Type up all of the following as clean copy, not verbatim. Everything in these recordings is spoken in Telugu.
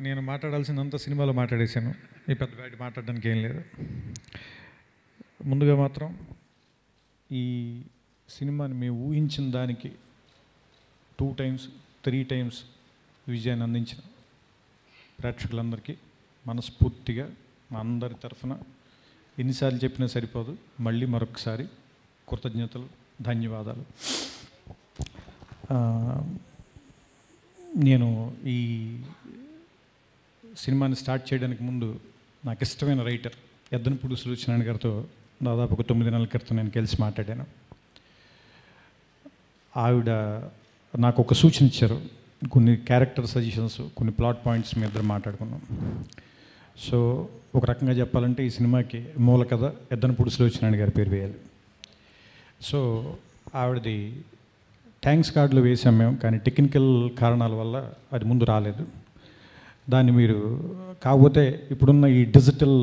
నేను మాట్లాడాల్సిందంతా సినిమాలో మాట్లాడేశాను. ఈ పెద్ద బయట మాట్లాడడానికి ఏం లేదు. ముందుగా మాత్రం ఈ సినిమాని మేము ఊహించిన దానికి 2 times 3 times విజయాన్ని అందించిన ప్రేక్షకులందరికీ మనస్ఫూర్తిగా మా అందరి తరఫున ఎన్నిసార్లు చెప్పినా సరిపోదు, మళ్ళీ మరొకసారి కృతజ్ఞతలు, ధన్యవాదాలు. నేను ఈ సినిమాని స్టార్ట్ చేయడానికి ముందు నాకు ఇష్టమైన రైటర్ ఎద్దనపూడి సులోచన గారితో దాదాపు ఒక 9 నెలల క్రితం నేను కలిసి మాట్లాడాను. ఆవిడ నాకు ఒక సూచన ఇచ్చారు, కొన్ని క్యారెక్టర్ సజెషన్స్, కొన్ని ప్లాట్ పాయింట్స్ మీ ఇద్దరు మాట్లాడుకున్నాం. సో ఒక రకంగా చెప్పాలంటే ఈ సినిమాకి మూల కథ ఎద్దనపూడి సులోచన గారి పేరు వేయాలి. సో ఆవిడది థ్యాంక్స్ కార్డులో వేసాం మేము, కానీ టెక్నికల్ కారణాల వల్ల అది ముందు రాలేదు. దాన్ని మీరు కాకపోతే ఇప్పుడున్న ఈ డిజిటల్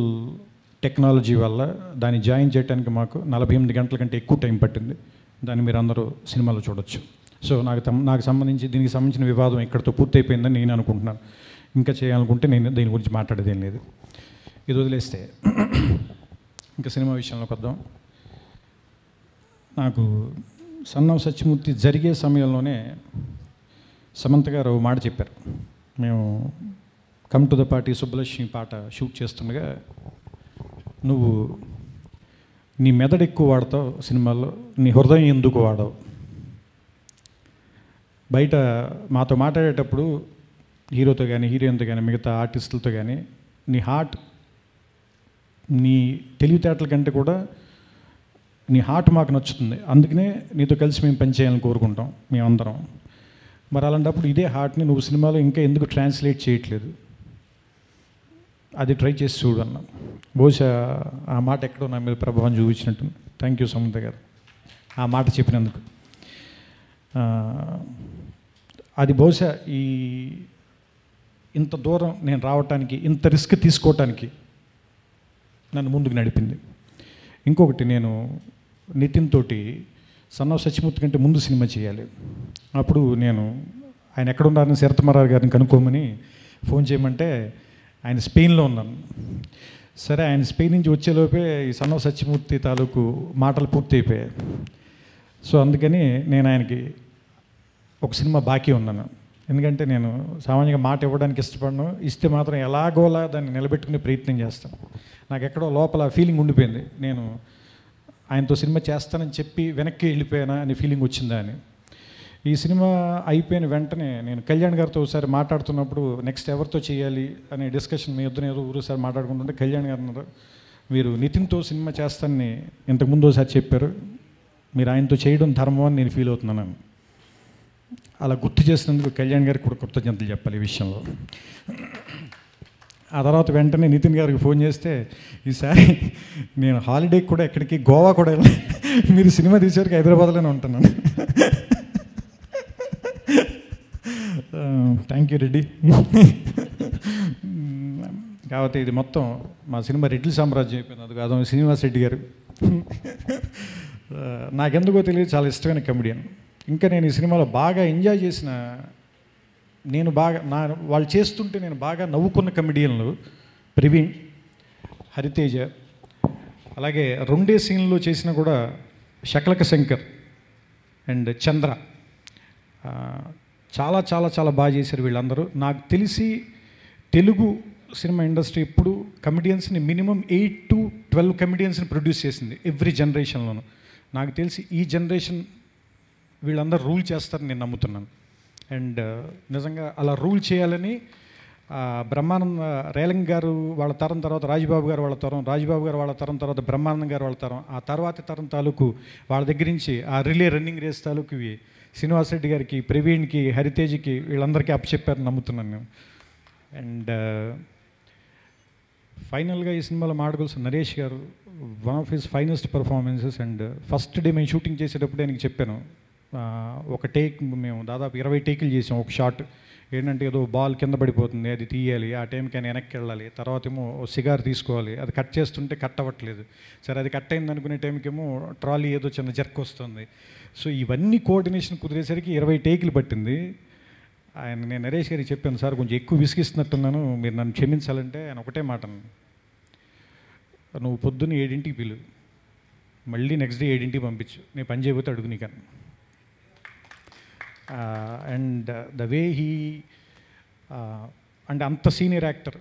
టెక్నాలజీ వల్ల దాన్ని జాయిన్ చేయడానికి మాకు 48 గంటల కంటే ఎక్కువ టైం పట్టింది. దాన్ని మీరు అందరూ సినిమాలో చూడొచ్చు. సో నాకు సంబంధించి దీనికి సంబంధించిన వివాదం ఇక్కడితో పూర్తయిపోయిందని నేను అనుకుంటున్నాను. ఇంకా చేయాలనుకుంటే నేను దీని గురించి మాట్లాడేదేం లేదు. ఇది వదిలేస్తే ఇంకా సినిమా విషయంలోకి వద్దాం. నాకు సన్ ఆఫ్ సత్యమూర్తి జరిగే సమయంలోనే సమంత గారు మాట చెప్పారు. మేము come to the party Subbalakshmi పాట షూట్ చేస్తుండగా, నువ్వు నీ మెదడు ఎక్కువ వాడతావు సినిమాల్లో, నీ హృదయం ఎందుకు వాడవు? బయట మాతో మాట్లాడేటప్పుడు హీరోతో కానీ హీరోయిన్తో కానీ మిగతా ఆర్టిస్టులతో కానీ నీ హార్ట్, నీ తెలివితేటల కంటే కూడా నీ హార్ట్ మాకు నచ్చుతుంది, అందుకనే నీతో కలిసి మేము పనిచేయాలని కోరుకుంటాం మేమందరం. మరి అలాంటప్పుడు ఇదే హార్ట్ని నువ్వు సినిమాలో ఇంకా ఎందుకు ట్రాన్స్లేట్ చేయట్లేదు? అది ట్రై చేసి చూడు అన్నా. బహుశా ఆ మాట ఎక్కడో నా మీద ప్రభావం చూపించినట్టు. థ్యాంక్ యూ సమంత గారు ఆ మాట చెప్పినందుకు. అది బహుశా ఇంత దూరం నేను రావటానికి, ఇంత రిస్క్ తీసుకోవటానికి నన్ను ముందుకు నడిపింది. ఇంకొకటి, నేను నితిన్ తోటి సన్ ఆఫ్ సత్యమూర్తి కంటే ముందు సినిమా చేయాలి. అప్పుడు నేను ఆయన ఎక్కడున్నారని శరత్మరావు గారిని కనుక్కోమని ఫోన్ చేయమంటే ఆయన స్పెయిన్లో ఉన్నాను. సరే, ఆయన స్పెయిన్ నుంచి వచ్చేలోపే ఈ సన్ ఆఫ్ సత్యమూర్తి తాలూకు మాటలు పూర్తి అయిపోయాయి. సో అందుకని నేను ఆయనకి ఒక సినిమా బాకీ ఉన్నాను. ఎందుకంటే నేను సామాన్యంగా మాట ఇవ్వడానికి ఇష్టపడను, ఇస్తే మాత్రం ఎలాగోలా దాన్ని నిలబెట్టుకునే ప్రయత్నం చేస్తాను. నాకు ఎక్కడో లోపల ఫీలింగ్ ఉండిపోయింది, నేను ఆయనతో సినిమా చేస్తానని చెప్పి వెనక్కి వెళ్ళిపోయానా అనే ఫీలింగ్ వచ్చిందా అని. ఈ సినిమా అయిపోయిన వెంటనే నేను కళ్యాణ్ గారితో ఒకసారి మాట్లాడుతున్నప్పుడు నెక్స్ట్ ఎవరితో చేయాలి అనే డిస్కషన్ మీ ఇద్దరు ఏదో ఊరుసారి మాట్లాడుకుంటుంటే కళ్యాణ్ గారు అన్నారు, మీరు నితిన్తో సినిమా చేస్తానని ఇంతకుముందు ఒకసారి చెప్పారు, మీరు ఆయనతో చేయడం ధర్మం అని నేను ఫీల్ అవుతున్నాను. అలా గుర్తు చేసినందుకు కళ్యాణ్ గారికి కూడా కృతజ్ఞతలు చెప్పాలి ఈ విషయంలో. ఆ తర్వాత వెంటనే నితిన్ గారికి ఫోన్ చేస్తే, ఈసారి నేను హాలిడేకి కూడా ఎక్కడికి గోవా కూడా వెళ్ళాలి, మీరు సినిమా తీసేవారికి హైదరాబాద్లోనే ఉంటున్నాను. Thank you Reddy. కాబట్టి ఇది మొత్తం మా సినిమా రెడ్డి సామ్రాజ్యం అయిపోయింది. అది కాదు, శ్రీనివాస్ రెడ్డి గారు నాకెందుకో తెలియదు చాలా ఇష్టమైన కమెడియన్. ఇంకా నేను ఈ సినిమాలో బాగా ఎంజాయ్ చేసిన, నేను బాగా వాళ్ళు చేస్తుంటే నేను బాగా నవ్వుకున్న కమెడియన్లు ప్రవీణ్, హరితేజ, అలాగే 2 సీన్లు చేసిన కూడా శకలక శంకర్ అండ్ చంద్ర. చాలా చాలా చాలా బాగా చేశారు వీళ్ళందరూ. నాకు తెలిసి తెలుగు సినిమా ఇండస్ట్రీ ఇప్పుడు కమెడియన్స్ని మినిమం 8 to 12 కమెడియన్స్ని ప్రొడ్యూస్ చేసింది ఎవ్రీ జనరేషన్లోనూ. నాకు తెలిసి ఈ జనరేషన్ వీళ్ళందరూ రూల్ చేస్తారని నేను నమ్ముతున్నాను. అండ్ నిజంగా అలా రూల్ చేయాలని బ్రహ్మానంద రేలంగ్ గారు వాళ్ళ తరం తర్వాత రాజబాబు గారు వాళ్ళ తరం, రాజబాబు గారు వాళ్ళ తరం తర్వాత బ్రహ్మానందం గారు వాళ్ళ తరం, ఆ తర్వాతి తరం తాలూకు వాళ్ళ దగ్గర నుంచి ఆ రిలే రన్నింగ్ రేస్ తాలూకు శ్రీనివాస్ రెడ్డి గారికి, ప్రవీణ్కి, హరితేజ్కి వీళ్ళందరికీ అప్పచెప్పారని నమ్ముతున్నాను నేను. అండ్ ఫైనల్గా ఈ సినిమాలో మాట్లాడుకోవాల్సిన నరేష్ గారు, one of his finest performances. And first day మేము షూటింగ్ చేసేటప్పుడు ఆయనకి చెప్పాను, ఒక టేక్ మేము దాదాపు 20 టేకులు చేసాం. ఒక షాట్ ఏంటంటే ఏదో బాల్ కింద పడిపోతుంది, అది తీయాలి, ఆ టైంకి ఆయన వెనక్కి వెళ్ళాలి, తర్వాత ఏమో సిగార్ తీసుకోవాలి, అది కట్ చేస్తుంటే కట్ అవ్వట్లేదు, సరే అది కట్ అయింది అనుకునే టైంకి ఏమో ట్రాలీ ఏదో చిన్న జర్క్ వస్తుంది. సో ఇవన్నీ కోఆర్డినేషన్ కుదిరేసరికి 20 టేకులు పట్టింది. నేను నరేష్ గారికి చెప్పాను, సార్ కొంచెం ఎక్కువ విసిగిస్తున్నట్టున్నాను, మీరు నన్ను క్షమించాలంటే ఆయన ఒకటే మాట అన్నాను, నువ్వు పొద్దున్న 7ంటికి పిలు, మళ్ళీ నెక్స్ట్ డే 7ంటికి పంపించు, నేను పని చేయబోతే అడుగు నీకన్నా. అండ్ ద వే హీ అంటే అంత సీనియర్ యాక్టర్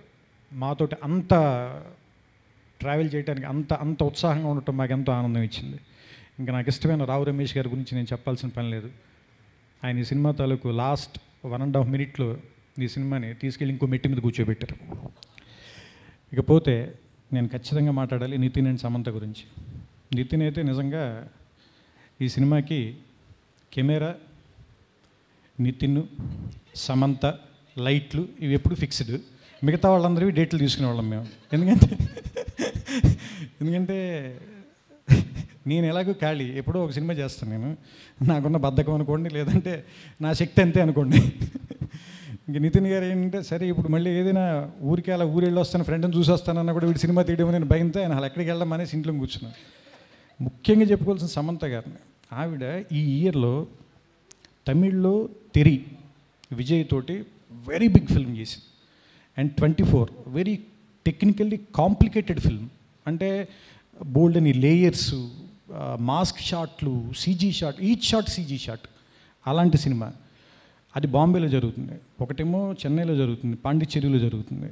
మాతోటి అంత ట్రావెల్ చేయడానికి అంత ఉత్సాహంగా ఉండటం మాకు ఎంతో ఆనందం ఇచ్చింది. ఇంకా నాకు ఇష్టమైన రావు రమేష్ గారి గురించి నేను చెప్పాల్సిన పని లేదు. ఆయన ఈ సినిమా తాలూకు లాస్ట్ 1.5 మినిట్లో ఈ సినిమాని తీసుకెళ్ళి ఇంకో మెట్టి మీద కూర్చోబెట్టారు. ఇకపోతే నేను ఖచ్చితంగా మాట్లాడాలి నితిన్ అండ్ సమంత గురించి. నితిన్ అయితే నిజంగా ఈ సినిమాకి కెమెరా, నితిన్, సమంత, లైట్లు ఇవి ఎప్పుడు ఫిక్స్డ్, మిగతా వాళ్ళందరివి డేట్లు తీసుకునేవాళ్ళం మేము. ఎందుకంటే నేను ఎలాగో ఖాళీ, ఎప్పుడో ఒక సినిమా చేస్తాను నేను, నాకున్న బద్ధకం అనుకోండి, లేదంటే నా శక్తి అంతే అనుకోండి. ఇంక నితిన్ గారు ఏంటంటే సరే ఇప్పుడు మళ్ళీ ఏదైనా ఊరికి అలా ఊరెళ్ళి వస్తాను, ఫ్రెండ్ని చూసి వస్తానన్నా కూడా వీడి సినిమా తీయడం నేను భయంతో ఆయన అలా ఎక్కడికి వెళ్ళడం అనేసి ఇంట్లో కూర్చున్నాను. ముఖ్యంగా చెప్పుకోవాల్సిన సమంత గారిని. ఆవిడ ఈ ఇయర్లో తమిళ్లో తెరి విజయ్ తోటి వెరీ బిగ్ ఫిల్మ్ చేసింది. And 24 very technically complicated film, అంటే బోల్డ్ అని లేయర్స్, మాస్క్ షాట్లు, CG shot, each shot CG shot, అలాంటి సినిమా. అది బాంబేలో జరుగుతుంది, ఒకటేమో చెన్నైలో జరుగుతుంది, పాండిచ్చేరిలో జరుగుతుంది.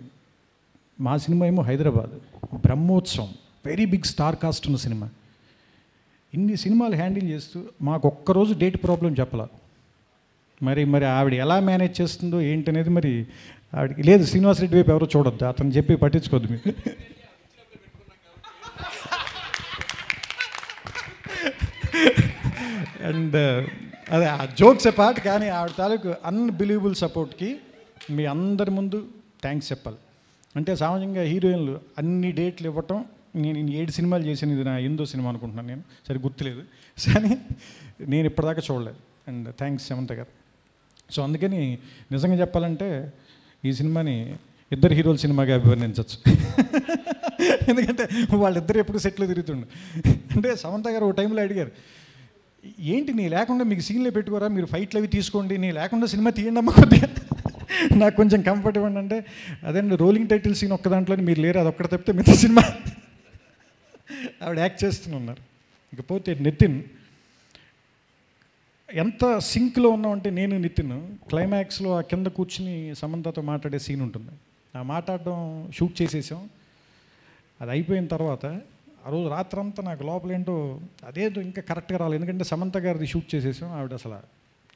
మా సినిమా ఏమో Hyderabad, Brahmotsavam, very big star cast ఉన్న సినిమా. ఇన్ని సినిమాలు హ్యాండిల్ చేస్తూ మాకు ఒక్కరోజు డేట్ ప్రాబ్లం చెప్పాల. మరి ఆవిడ ఎలా మేనేజ్ చేస్తుందో ఏంటనేది మరి ఆవిడకి లేదు. శ్రీనివాసరెడ్డి వైపు ఎవరో చూడొద్దు, అతను చెప్పి పట్టించుకోవద్దు మీరు. అండ్ అదే ఆ జోక్స్ ఏ పార్ట్, కానీ ఆవిడ తాలూకు అన్బిలీవబుల్ సపోర్ట్కి మీ అందరి ముందు థ్యాంక్స్ చెప్పాలి. అంటే సామాన్యంగా హీరోయిన్లు అన్ని డేట్లు ఇవ్వటం, నేను 7 సినిమాలు చేశాను, ఇది నా 8వ సినిమా అనుకుంటున్నాను నేను, సరే గుర్తులేదు, కానీ నేను ఇప్పటిదాకా చూడలేదు. అండ్ థ్యాంక్స్ సమంత గారు. సో అందుకని నిజంగా చెప్పాలంటే ఈ సినిమాని ఇద్దరు హీరోల సినిమాగా అభివర్ణించవచ్చు. ఎందుకంటే వాళ్ళిద్దరు ఎప్పుడు సెట్లు తిరుగుతుండు. అంటే సమంత గారు ఒక టైంలో అడిగారు, ఏంటి నీ లేకుండా మీకు సీన్లే పెట్టుకోరా, మీరు ఫైట్లు అవి తీసుకోండి, నీ లేకుండా సినిమా తీయండి అమ్మ కొద్దిగా, నాకు కొంచెం కంఫర్ట్ ఇవ్వండి అంటే, అదండి రోలింగ్ టైటిల్ సీన్ ఒక్క దాంట్లో మీరు లేరు, అది ఒక్కటి తప్పితే మిగతా సినిమా ఆవిడ యాక్ట్ చేస్తున్నారు. ఇకపోతే నితిన్ ఎంత సింక్లో ఉన్నామంటే, నేను నితిన్ క్లైమాక్స్లో ఆ కింద కూర్చుని సమంతతో మాట్లాడే సీన్ ఉంటుంది. ఆ మాట్లాడడం షూట్ చేసేసాం. అది అయిపోయిన తర్వాత ఆ రోజు రాత్రంతా నాకు లోపలేంటో అదేదో ఇంకా కరెక్ట్గా రాలేదు, ఎందుకంటే సమంత గారిది షూట్ చేసేసాం. ఆవిడ అసలు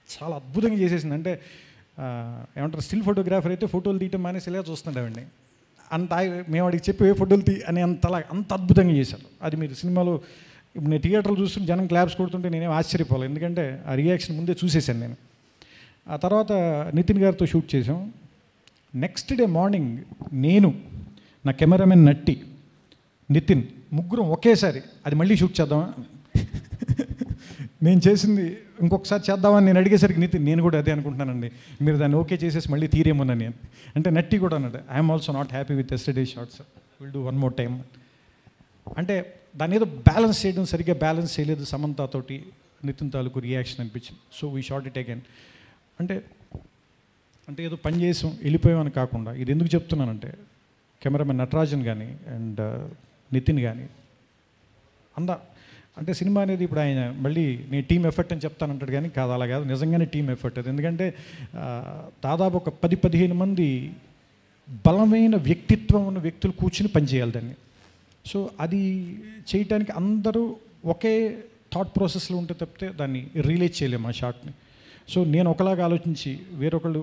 చాలా అద్భుతంగా చేసేసింది. అంటే ఏమంటారు, స్టిల్ ఫోటోగ్రాఫర్ అయితే ఫోటోలు తీయటం మానేసి ఇలా చూస్తుండే ఆవిడని. అంత మేము వాడికి చెప్పి ఏ ఫోటోలు అని అంత అద్భుతంగా చేశారు. అది మీరు సినిమాలో ఇప్పుడు నేను థియేటర్లు చూస్తుంటే జనం క్లాప్స్ కొడుతుంటే నేనేం ఆశ్చర్యపోలేదు, ఎందుకంటే ఆ రియాక్షన్ ముందే చూసేసాను నేను. ఆ తర్వాత నితిన్ గారితో షూట్ చేసాం. నెక్స్ట్ డే మార్నింగ్ నేను, నా కెమెరామెన్ నట్టి, నితిన్ ముగ్గురం ఒకేసారి అది మళ్ళీ షూట్ చేద్దామా, నేను చేసింది ఇంకొకసారి చేద్దామని నేను అడిగేసరికి నితిన్, నేను కూడా అదే అనుకుంటున్నానండి, మీరు దాన్ని ఓకే చేసేసి మళ్ళీ తీరేమోనని నేను అంటే, నట్టి కూడా అన్నాడు, I'm also not happy with yesterday shots, will do 1 more time. అంటే దాన్ని ఏదో బ్యాలెన్స్ చేయడం సరిగ్గా బ్యాలెన్స్ చేయలేదు సమంతతోటి నితిన్ తాలూకు రియాక్షన్ అనిపించింది. So we short it again. అంటే ఏదో పని చేసాం వెళ్ళిపోయామని కాకుండా, ఇది ఎందుకు చెప్తున్నానంటే, కెమెరామెన్ నటరాజన్ కానీ అండ్ నితిన్ కానీ అంటే సినిమా అనేది ఇప్పుడు ఆయన మళ్ళీ నేను టీమ్ ఎఫర్ట్ అని చెప్తానంటాడు, కానీ కాదు, అలా కాదు, నిజంగానే టీమ్ ఎఫర్ట్ అది. ఎందుకంటే దాదాపు ఒక 10-15 మంది బలమైన వ్యక్తిత్వం ఉన్న వ్యక్తులు కూర్చుని పనిచేయాలి దాన్ని. సో అది చేయటానికి అందరూ ఒకే థాట్ ప్రాసెస్లో ఉంటే తప్పితే దాన్ని రిలీజ్ చేయలేము ఆ షాట్ని. సో నేను ఒకలాగా ఆలోచించి, వేరొకళ్ళు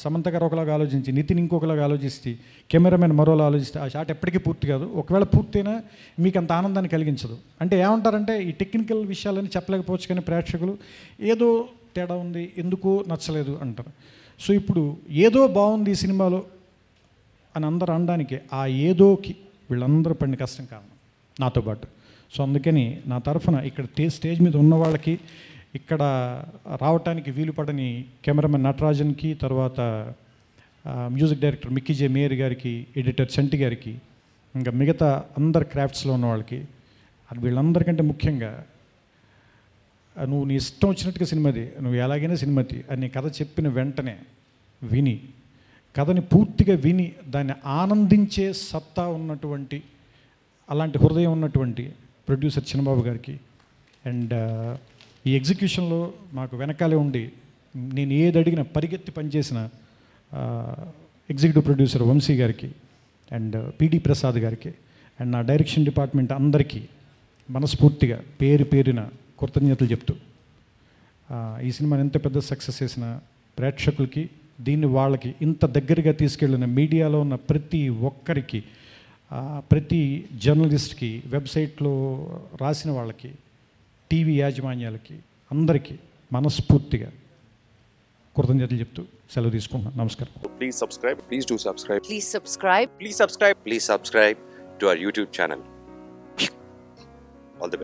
సమంత గారు ఒకలాగా ఆలోచించి, నితిన్ ఇంకొకలాగా ఆలోచిస్తే, కెమెరామెన్ మరోలా ఆలోచిస్తే ఆ షాట్ ఎప్పటికీ పూర్తి కాదు. ఒకవేళ పూర్తయినా మీకు అంత ఆనందాన్ని కలిగించదు. అంటే ఏమంటారంటే, ఈ టెక్నికల్ విషయాలని చెప్పలేకపోవచ్చు, కానీ ప్రేక్షకులు ఏదో తేడా ఉంది, ఎందుకో నచ్చలేదు అంటారు. సో ఇప్పుడు ఏదో బాగుంది ఈ సినిమాలో అని అందరూ అనడానికి ఆ ఏదోకి వీళ్ళందరూ పడిన కష్టం కారణం నాతో పాటు. సో అందుకని నా తరఫున ఇక్కడ స్టేజ్ మీద ఉన్న వాళ్ళకి, ఇక్కడ రావటానికి వీలు పడని కెమెరామెన్ నటరాజన్కి, తర్వాత మ్యూజిక్ డైరెక్టర్ మిక్కీ జే మేయర్ గారికి, ఎడిటర్ చంటి గారికి, ఇంకా మిగతా అందరు క్రాఫ్ట్స్లో ఉన్న వాళ్ళకి, అది వీళ్ళందరికంటే ముఖ్యంగా నువ్వు నీ ఇష్టం వచ్చినట్టుగా సినిమాది, నువ్వు ఎలాగైనా సినిమాది అని కథ చెప్పిన వెంటనే విని, కథని పూర్తిగా విని దాన్ని ఆనందించే సత్తా ఉన్నటువంటి, అలాంటి హృదయం ఉన్నటువంటి ప్రొడ్యూసర్ చిన్నబాబు గారికి, అండ్ ఈ ఎగ్జిక్యూషన్లో నాకు వెనకాలే ఉండి నేను ఏది అడిగినా పరిగెత్తి పనిచేసిన ఎగ్జిక్యూటివ్ ప్రొడ్యూసర్ వంశీ గారికి, అండ్ పిడి ప్రసాద్ గారికి, అండ్ నా డైరెక్షన్ డిపార్ట్మెంట్ అందరికీ మనస్ఫూర్తిగా పేరు పేరిన కృతజ్ఞతలు చెప్తూ, ఈ సినిమాని ఎంత పెద్ద సక్సెస్ చేసిన ప్రేక్షకులకి, దీన్ని వాళ్ళకి ఇంత దగ్గరగా తీసుకెళ్ళిన మీడియాలో ఉన్న ప్రతి ఒక్కరికి, ప్రతి జర్నలిస్ట్కి, వెబ్సైట్లో రాసిన వాళ్ళకి, టీవీ యాజమాన్యాలకి, అందరికీ మనస్ఫూర్తిగా కృతజ్ఞతలు చెప్తూ సెలవు తీసుకుంటున్నాను. నమస్కారం. Please subscribe. Please do subscribe. Please subscribe. Please subscribe. Please subscribe to our YouTube channel. All the best.